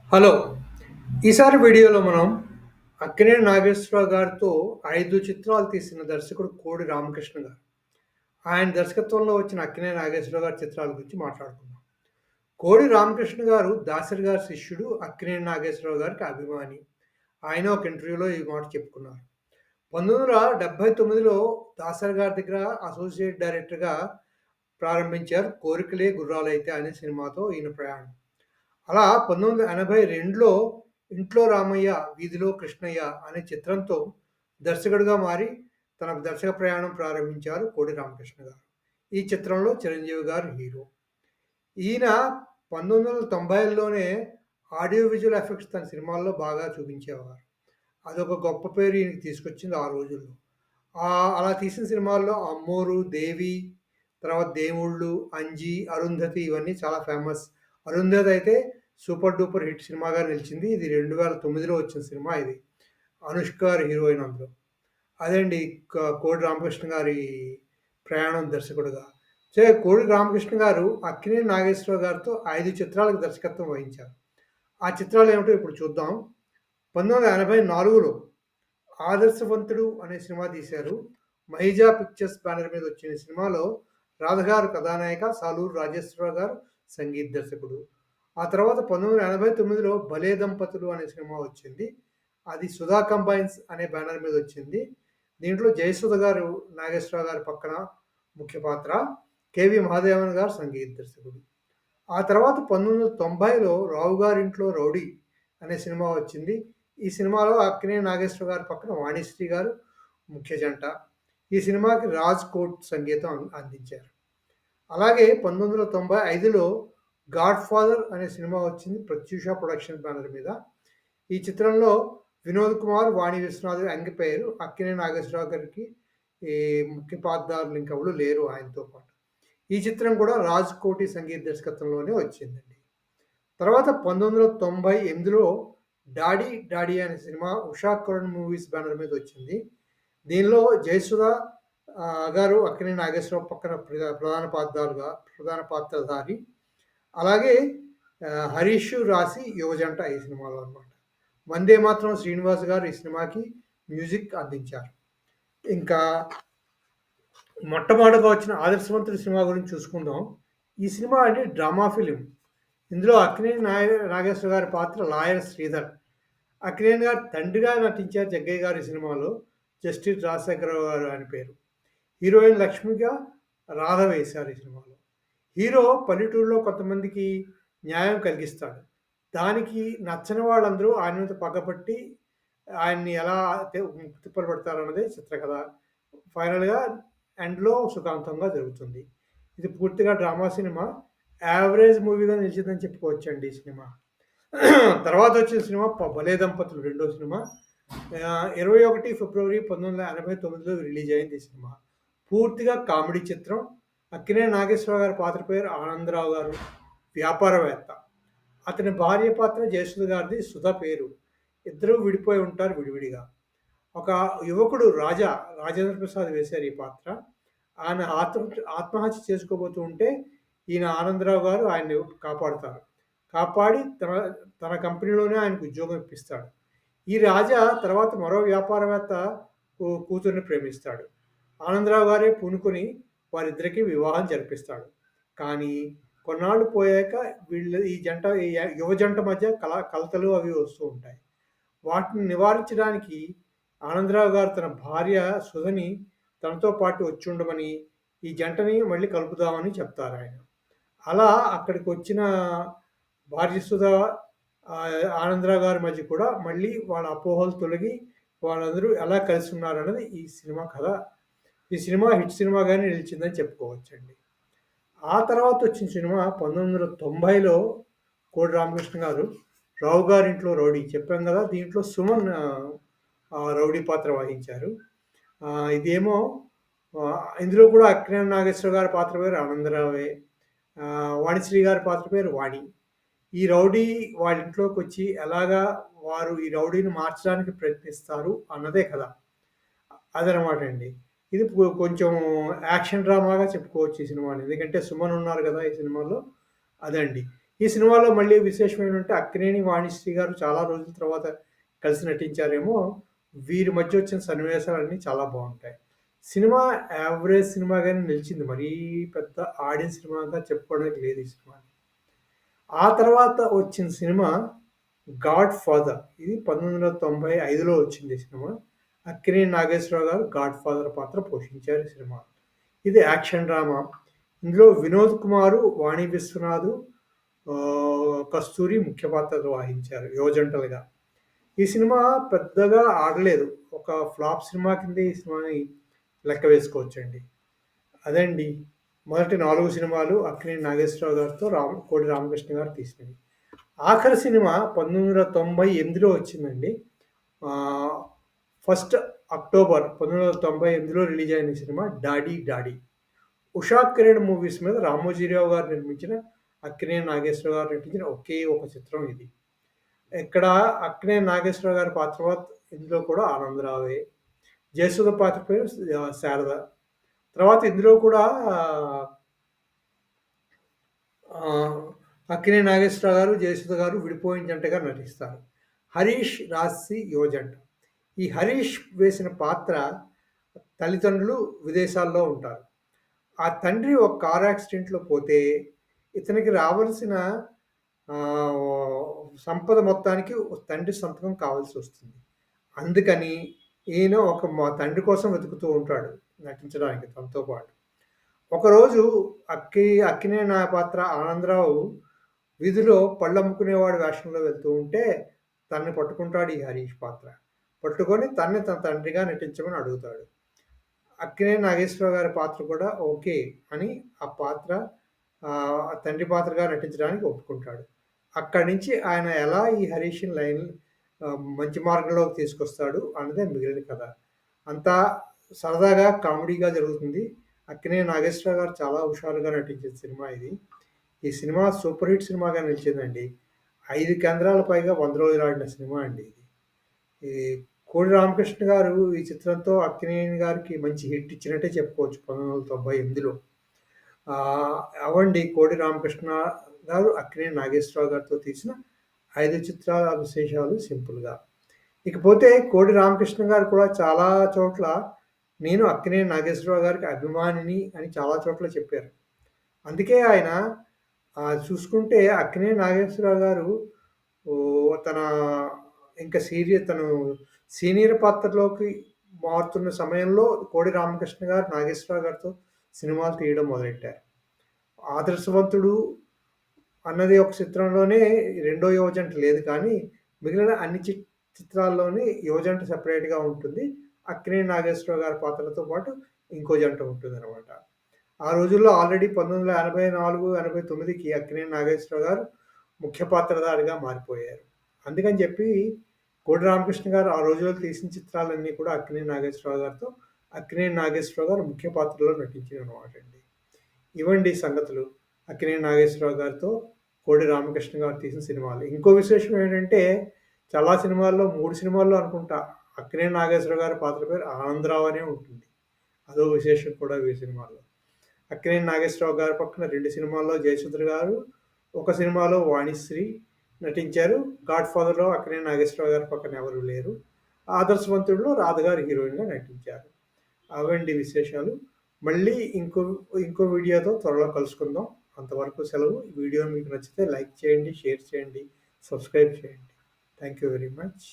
Hello. ఈసారి వీడియోలో మనం అక్కినేని నాగేశ్వరరావు గారితో 5 చిత్రాలు తీసిన దర్శకుడు కోడి రామకృష్ణ గారు. ఆయన దర్శకత్వంలో వచ్చిన అక్కినేని నాగేశ్వరరావు గారి చిత్రాల గురించి మాట్లాడుకుందాం. కోడి రామకృష్ణ గారు దాసరి గారి శిష్యుడు, అక్కినేని నాగేశ్వరరావు గారికి అభిమాని. ఆయన ఒక ఇంటర్వ్యూలో ఈ మాట చెప్పుకున్నారు. 1979లో దాసరి గారి దగ్గర అసోసియేట్ డైరెక్టర్‌గా ప్రారంభించారు 'కోరికలే గుర్రాలైతే' అనే సినిమాతో ఈయన ప్రయాణం. అలా 1982లో 'ఇంట్లో రామయ్య వీధిలో కృష్ణయ్య' అనే చిత్రంతో దర్శకుడిగా మారి తన దర్శక ప్రయాణం ప్రారంభించారు కోడి రామకృష్ణ గారు. ఈ చిత్రంలో చిరంజీవి గారు హీరో. ఈయన 1990ల్లోనే ఆడియో విజువల్ ఎఫెక్ట్స్ తన సినిమాల్లో బాగా చూపించేవారు. అదొక గొప్ప పేరు ఈయనకి తీసుకొచ్చింది ఆ రోజుల్లో. అలా తీసిన సినిమాల్లో 'అమ్మోరు', 'దేవి', తర్వాత 'దేవుళ్ళు', 'అంజి', 'అరుంధతి' ఇవన్నీ చాలా ఫేమస్. 'అరుంధతి' అయితే సూపర్ డూపర్ హిట్ సినిమాగా నిలిచింది. ఇది 2009లో వచ్చిన సినిమా ఇది. అనుష్క గారు హీరోయిన్ అందులో. అదండి కోడి రామకృష్ణ గారి ప్రయాణం దర్శకుడుగా. కోడి రామకృష్ణ గారు అక్కినేని నాగేశ్వరరావు గారితో 5 చిత్రాలకు దర్శకత్వం వహించారు. ఆ చిత్రాలేమిటో ఇప్పుడు చూద్దాం. 1984లో 'ఆదర్శవంతుడు' అనే సినిమా తీశారు. మహిజా పిక్చర్స్ బ్యానర్ మీద వచ్చిన ఈ సినిమాలో రాధ గారు కథానాయిక, సాలూరు రాజేశ్వరరావు గారు సంగీత దర్శకుడు. ఆ తర్వాత 1989లో 'భలే దంపతులు' అనే సినిమా వచ్చింది. అది సుధా కంబైన్స్ అనే బ్యానర్ మీద వచ్చింది. దీంట్లో జయసుధ గారు నాగేశ్వరరావు గారి పక్కన ముఖ్య పాత్ర. కెవి మహాదేవన్ గారు సంగీత దర్శకుడు. ఆ తర్వాత 1990లో 'రావు గారింట్లో రౌడీ' అనే సినిమా వచ్చింది. ఈ సినిమాలో అక్కినేని నాగేశ్వరరావు గారి పక్కన వాణిశ్రీ గారు ముఖ్య జంట. ఈ సినిమాకి రాజ్ కోట్ సంగీతం అందించారు. అలాగే 1995లో 'గాడ్ ఫాదర్' అనే సినిమా వచ్చింది ప్రత్యూష ప్రొడక్షన్స్ బ్యానర్ మీద. ఈ చిత్రంలో వినోద్ కుమార్, వాణి విశ్వనాథ్ యాంగిపోయారు. అక్కినేని నాగేశ్వరరావు గారికి ఈ ముఖ్య పాత్రధారులు ఇంకెవరు లేరు ఆయనతో పాటు. ఈ చిత్రం కూడా రాజ్ కోటి సంగీత దర్శకత్వంలోనే వచ్చిందండి. తర్వాత 1998లో 'డాడీ డాడీ' అనే cinema Usha Karun movies banner మీద వచ్చింది. దీనిలో జయసుధ గారు అక్కినేని నాగేశ్వరరావు పక్కన ప్రధాన పాత్రధారి. అలాగే హరీష్, రాశి యువజంట ఈ సినిమాలో అనమాట. వందే మాత్రం శ్రీనివాస్ గారు ఈ సినిమాకి మ్యూజిక్ అందించారు. ఇంకా మొట్టమొదటగా వచ్చిన 'ఆదర్శవంతుడు' సినిమా గురించి చూసుకుందాం. ఈ సినిమా అంటే డ్రామా ఫిలిం. ఇందులో అక్కినేని నాగేశ్వర గారి పాత్ర లాయర్ శ్రీధర్. అక్కినేని గారు తండ్రిగా నటించారు జగ్గయ్య గారు ఈ సినిమాలో. జస్టిస్ రాజశేఖరరావు గారు ఆయన పేరు. హీరోయిన్ లక్ష్మిగా రాధ వేశారు ఈ సినిమాలో. హీరో పల్లెటూరులో కొంతమందికి న్యాయం కలిగిస్తాడు. దానికి నచ్చని వాళ్ళందరూ ఆయన మీద పగపట్టి ఆయన్ని ఎలా తిప్పలు పడతారన్నదే చిత్రకథ. ఫైనల్‌గా ఎండ్‌లో సుఖాంతంగా జరుగుతుంది. ఇది పూర్తిగా డ్రామా సినిమా. యావరేజ్ మూవీగా నిలిచిందని చెప్పుకోవచ్చండి ఈ సినిమా. తర్వాత వచ్చిన సినిమా 'భలే దంపతులు' రెండో సినిమా. 21 ఫిబ్రవరి 1989లో రిలీజ్ అయింది ఈ సినిమా. పూర్తిగా కామెడీ చిత్రం. అక్కినేని నాగేశ్వరరావు గారి పాత్ర పేరు ఆనందరావు గారు. వ్యాపారవేత్త. అతని భార్య పాత్ర జయసుధ గారిది సుధ పేరు. ఇద్దరూ విడిపోయి ఉంటారు విడివిడిగా. ఒక యువకుడు రాజేంద్ర ప్రసాద్ వేశారు ఈ పాత్ర. ఆయన ఆత్మహత్య చేసుకోబోతూ ఉంటే ఈయన ఆనందరావు గారు ఆయన్ని కాపాడుతారు. కాపాడి తన కంపెనీలోనే ఆయనకు ఉద్యోగం ఇప్పిస్తాడు. ఈ రాజా తర్వాత మరో వ్యాపారవేత్త కూతుర్ని ప్రేమిస్తాడు. ఆనందరావు గారే పూనుకొని వారిద్దరికీ వివాహం జరిపిస్తాడు. కానీ కొన్నాళ్ళు పోయాక ఈ యువ జంట మధ్య కలతలు అవి వస్తూ ఉంటాయి. వాటిని నివారించడానికి ఆనందరావు గారు తన భార్య సుధని తనతో పాటు వచ్చుండమని, ఈ జంటని మళ్ళీ కలుపుదామని చెప్తారాయన. అలా అక్కడికి వచ్చిన భార్య సుధ, ఆనందరావు గారి మధ్య కూడా మళ్ళీ వాళ్ళ అపోహలు తొలగి వాళ్ళందరూ ఎలా కలిసి ఉన్నారన్నది ఈ సినిమా కథ. ఈ సినిమా హిట్ సినిమాగానే నిలిచిందని చెప్పుకోవచ్చండి. ఆ తర్వాత వచ్చిన సినిమా 1990లో కోడి రామకృష్ణ గారు 'రావు గారింట్లో రౌడీ' చెప్పాం కదా! దీంట్లో సుమన్ రౌడీ పాత్ర వహించారు. ఇదేమో ఇందులో కూడా అక్కినేని నాగేశ్వరరావు గారి పాత్ర పేరు ఆనందరావే. వాణిశ్రీ గారి పాత్ర పేరు వాణి. ఈ రౌడీ వాళ్ళ ఇంట్లోకొచ్చి ఎలాగా వారు ఈ రౌడీని మార్చడానికి ప్రయత్నిస్తారు అన్నదే కథ. అదనమాట అండి. ఇది కొంచెం యాక్షన్ డ్రామాగా చెప్పుకోవచ్చు ఈ సినిమాని. ఎందుకంటే సుమన్ ఉన్నారు కదా ఈ సినిమాలో. అదండి. ఈ సినిమాలో మళ్ళీ విశేషం ఏంటంటే అక్కినేని వాణిశ్రీ గారు చాలా రోజుల తర్వాత కలిసి నటించారేమో. వీరి మధ్య వచ్చిన సన్నివేశాలన్నీ చాలా బావుంటాయి. సినిమా యావరేజ్ సినిమాగానే నిలిచింది. మరీ పెద్ద ఆడియన్స్ సినిమాగా చెప్పుకోవడానికి లేదు ఈ సినిమాని. ఆ తర్వాత వచ్చిన సినిమా 'గాడ్ ఫాదర్'. ఇది 1995లో వచ్చింది ఈ సినిమా. అక్కినేని నాగేశ్వరరావు గారు 'గాడ్ ఫాదర్' పాత్ర పోషించారు ఈ సినిమా. ఇది యాక్షన్ డ్రామా. ఇందులో వినోద్ కుమారు, వాణి విశ్వనాథ్, కస్తూరి ముఖ్య పాత్రలు వహించారు యువజంటలుగా. ఈ సినిమా పెద్దగా ఆడలేదు. ఒక ఫ్లాప్ సినిమా కిందే ఈ సినిమాని లెక్క వేసుకోవచ్చండి. అదండి. మొదటి 4 సినిమాలు అక్కినేని నాగేశ్వరరావు గారితో కోడి రామకృష్ణ గారు తీసినవి. ఆఖరి సినిమా 1998లో వచ్చిందండి. ఆహ్, ఫస్ట్ అక్టోబర్ 1998లో రిలీజ్ అయిన cinema 'daddy daddy'. Usha Kiran movies మీద రామోజీరావు గారు నిర్మించిన, అక్కినేని నాగేశ్వరరావు గారు నటించిన ఒకే ఒక చిత్రం ఇది. ఇక్కడ అక్కినేని నాగేశ్వరరావు గారి పాత్ర ఇందులో కూడా ఆనందరావే. జయసుధ పాత్ర పేరు శారద. తర్వాత ఇందులో కూడా ఆహ్, అక్కినేని నాగేశ్వరరావు గారు, జయసుధ గారు విడిపోయిన జంటగా నటిస్తారు. హరీష్, రాశి యువజంట. ఈ హరీష్ వేసిన పాత్ర తల్లిదండ్రులు విదేశాల్లో ఉంటారు. ఆ తండ్రి ఒక కార్ యాక్సిడెంట్‌లో పోతే, ఇతనికి రావాల్సిన సంపద మొత్తానికి తండ్రి సంతకం కావాల్సొస్తుంది. అందుకని ఈయన మా తండ్రి కోసం వెతుకుతూ ఉంటాడు నటించడానికి తనతో పాటు. ఒకరోజు అక్కినేని నా పాత్ర ఆనందరావు వీధిలో పళ్ళమ్ముకునేవాడి వేషంలో వెళ్తూ ఉంటే, తనని పట్టుకుంటాడు ఈ హరీష్ పాత్ర. పట్టుకొని తనని తన తండ్రిగా నటించమని అడుగుతాడు. అక్కినేని నాగేశ్వరరావు గారి పాత్ర కూడా ఓకే అని ఆ పాత్ర తండ్రి పాత్రగా నటించడానికి ఒప్పుకుంటాడు. అక్కడి నుంచి ఆయన ఎలా ఈ హరీష్‌ని మంచి మార్గంలోకి తీసుకొస్తాడు అన్నదే మిగిలిన కథ. అంతా సరదాగా, కామెడీగా జరుగుతుంది. అక్కినేని నాగేశ్వరరావు గారు చాలా హుషారుగా నటించిన సినిమా ఇది. ఈ సినిమా సూపర్ హిట్ సినిమాగా నిలిచిందండి. 5 కేంద్రాల పైగా 100 రోజులు ఆడిన సినిమా అండి ఇది. ఈ కోడి రామకృష్ణ గారు ఈ చిత్రంతో అక్కినేని గారికి మంచి హిట్ ఇచ్చినట్టే చెప్పుకోవచ్చు 1998లో. అవండి కోడి రామకృష్ణ గారు, అక్కినేని నాగేశ్వరరావు గారితో తీసిన 5 చిత్రాల విశేషాలు సింపుల్‌గా. ఇకపోతే కోడి రామకృష్ణ గారు కూడా చాలా చోట్ల నేను అక్కినేని నాగేశ్వరరావు గారికి అభిమానిని అని చాలా చోట్ల చెప్పారు. అందుకే ఆయన చూసుకుంటే అక్కినేని నాగేశ్వరరావు గారు తన తను సీనియర్ పాత్రలోకి మారుతున్న సమయంలో కోడి రామకృష్ణ గారు నాగేశ్వరరావు గారితో సినిమాలు తీయడం మొదలెట్టారు. 'ఆదర్శవంతుడు' అన్నది ఒక చిత్రంలోనే రెండో యువజంట లేదు కానీ, మిగిలిన అన్ని చిత్రాల్లోని యువజంట సెపరేట్‌గా ఉంటుంది. అక్కినేని నాగేశ్వరరావు గారి పాత్రలతో పాటు ఇంకో జంట ఉంటుందనమాట. ఆ రోజుల్లో ఆల్రెడీ 1984, 89కి అక్కినేని నాగేశ్వరరావు గారు ముఖ్య పాత్రధారిగా మారిపోయారు. అందుకని చెప్పి కోడి రామకృష్ణ గారు ఆ రోజుల్లో తీసిన చిత్రాలన్నీ కూడా అక్కినేని నాగేశ్వరరావు గారితో, అక్కినేని నాగేశ్వరరావు గారు ముఖ్య పాత్రలో నటించారనమాటండి. ఇవండి సంగతులు. అక్కినేని నాగేశ్వరరావు గారితో కోడి రామకృష్ణ గారు తీసిన సినిమాలు. ఇంకో విశేషం ఏంటంటే, చాలా సినిమాల్లో 3 సినిమాల్లో అనుకుంటా అక్కినేని నాగేశ్వరరావు గారి పాత్ర పేరు ఆనందరావు అనే ఉంటుంది. అదో విశేషం కూడా ఈ సినిమాలో. అక్కినేని నాగేశ్వరరావు గారి పక్కన 2 సినిమాల్లో జయసుధ గారు, ఒక సినిమాలో వాణిశ్రీ నటించారు. 'గాడ్ ఫాదర్'లో అక్కినేని నాగేశ్వరరావు గారి పక్కన ఎవరు లేరు. 'ఆదర్శవంతుడులో' రాధ గారు హీరోయిన్‌గా నటించారు. అవండి విశేషాలు. మళ్ళీ ఇంకో వీడియోతో త్వరలో కలుసుకుందాం. అంతవరకు సెలవు. ఈ వీడియో మీకు నచ్చితే లైక్ చేయండి, షేర్ చేయండి, సబ్స్క్రైబ్ చేయండి. Thank you very much.